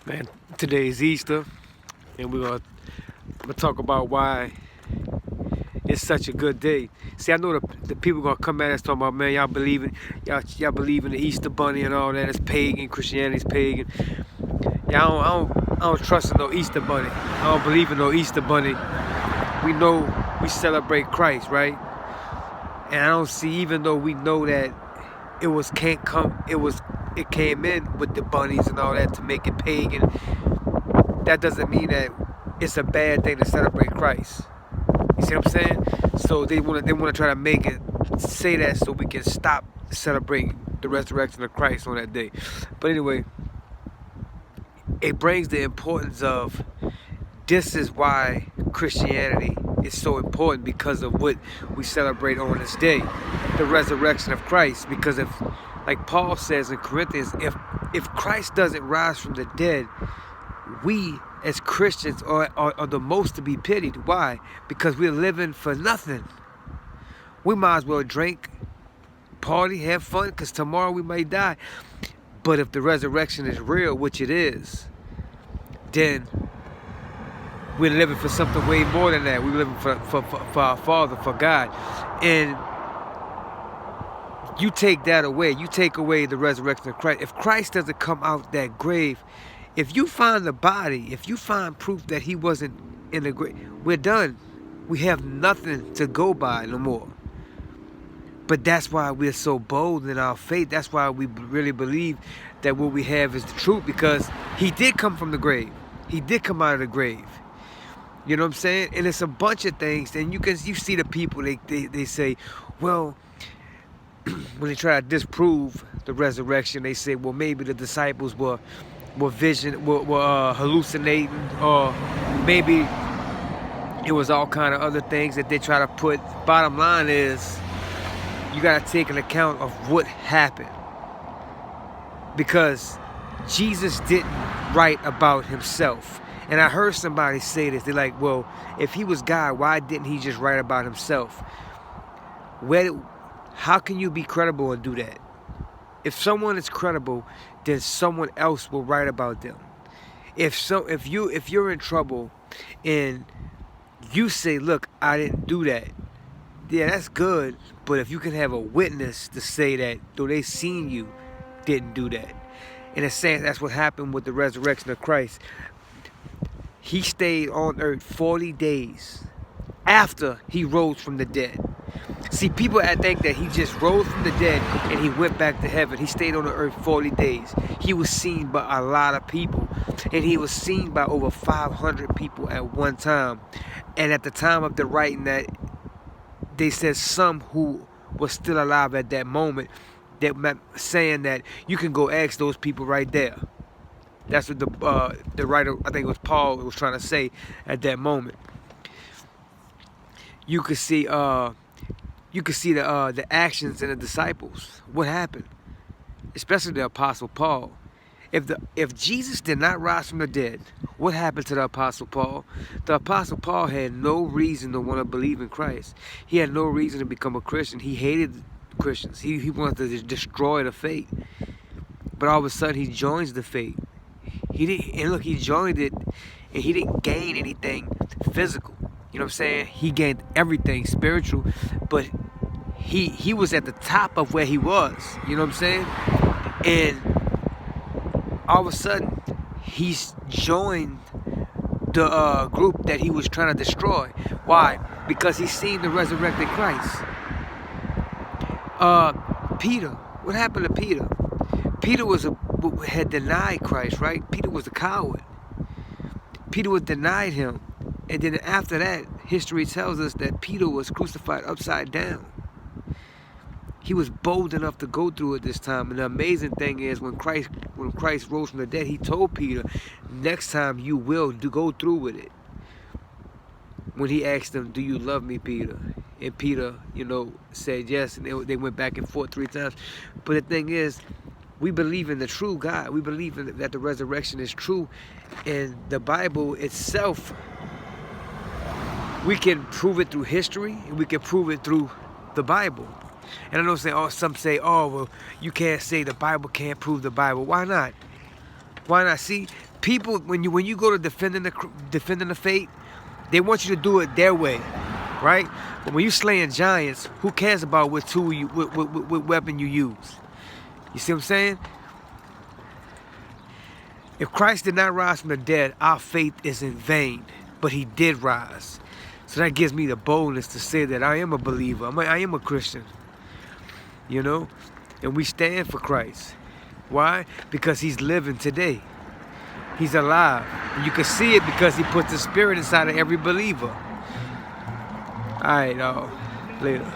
Man, today is Easter, and we're gonna talk about why it's such a good day. See, I know the people gonna come at us talking about, man, y'all believe in the Easter bunny and all that. It's pagan. Christianity's pagan. Yeah, I don't trust in no Easter bunny. I don't believe in no Easter bunny. We know we celebrate Christ, right? And I don't see, even though we know that it came in with the bunnies and all that to make it pagan. That doesn't mean that it's a bad thing to celebrate Christ. You see what I'm saying? So they wanna try to make it say that so we can stop celebrating the resurrection of Christ on that day. But anyway, it brings the importance of, this is why Christianity is so important, because of what we celebrate on this day, the resurrection of Christ. Because if, like Paul says in Corinthians, if Christ doesn't rise from the dead, we as Christians are the most to be pitied. Why? Because we're living for nothing. We might as well drink, party, have fun, because tomorrow we may die. But if the resurrection is real, which it is, then we're living for something way more than that. We're living for our Father, for God. And you take that away. You take away the resurrection of Christ. If Christ doesn't come out that grave, if you find the body, if you find proof that he wasn't in the grave, we're done. We have nothing to go by no more. But that's why we're so bold in our faith. That's why we really believe that what we have is the truth, because he did come from the grave. He did come out of the grave. You know what I'm saying? And it's a bunch of things. And you see the people, they say, well, when they try to disprove the resurrection, they say, well, maybe the disciples were hallucinating, or maybe it was all kind of other things that they try to put. Bottom line is, you got to take an account of what happened, because Jesus didn't write about himself. And I heard somebody say this. They're like, well, if he was God, why didn't he just write about himself? How can you be credible and do that? If someone is credible, then someone else will write about them. If you're in trouble and you say, look, I didn't do that, yeah, that's good. But if you can have a witness to say that, though they seen you didn't do that. In a sense, that's what happened with the resurrection of Christ. He stayed on earth 40 days after he rose from the dead. See, people think that he just rose from the dead and he went back to heaven. He stayed on the earth 40 days. He was seen by a lot of people. And he was seen by over 500 people at one time. And at the time of the writing, that they said some who were still alive at that moment, that saying that you can go ask those people right there. That's what the writer, I think it was Paul, was trying to say at that moment. You could see the actions in the disciples. What happened? Especially the Apostle Paul. If Jesus did not rise from the dead, what happened to the Apostle Paul? The Apostle Paul had no reason to want to believe in Christ. He had no reason to become a Christian. He hated Christians. He wanted to destroy the faith. But all of a sudden he joins the faith. He joined it, and he didn't gain anything physical. You know what I'm saying? He gained everything spiritual, but he was at the top of where he was. You know what I'm saying? And all of a sudden, he's joined the group that he was trying to destroy. Why? Because he's seen the resurrected Christ. Peter. What happened to Peter? Peter had denied Christ, right? Peter was a coward. Peter was denied him. And then after that, history tells us that Peter was crucified upside down. He was bold enough to go through it this time. And the amazing thing is, when Christ rose from the dead, he told Peter, next time you will go through with it. When he asked him, do you love me, Peter? And Peter, said yes. And they went back and forth 3 times. But the thing is, we believe in the true God. We believe that the resurrection is true. And the Bible itself, we can prove it through history, and we can prove it through the Bible. And I know some say, oh, well, you can't say the Bible can't prove the Bible. Why not? Why not? See, people, when you go to defending the faith, they want you to do it their way, right? But when you slaying giants, who cares about what weapon you use? You see what I'm saying? If Christ did not rise from the dead, our faith is in vain. But he did rise. So that gives me the boldness to say that I am a believer. I am a Christian. You know? And we stand for Christ. Why? Because he's living today. He's alive. And you can see it because he puts the spirit inside of every believer. All right, later.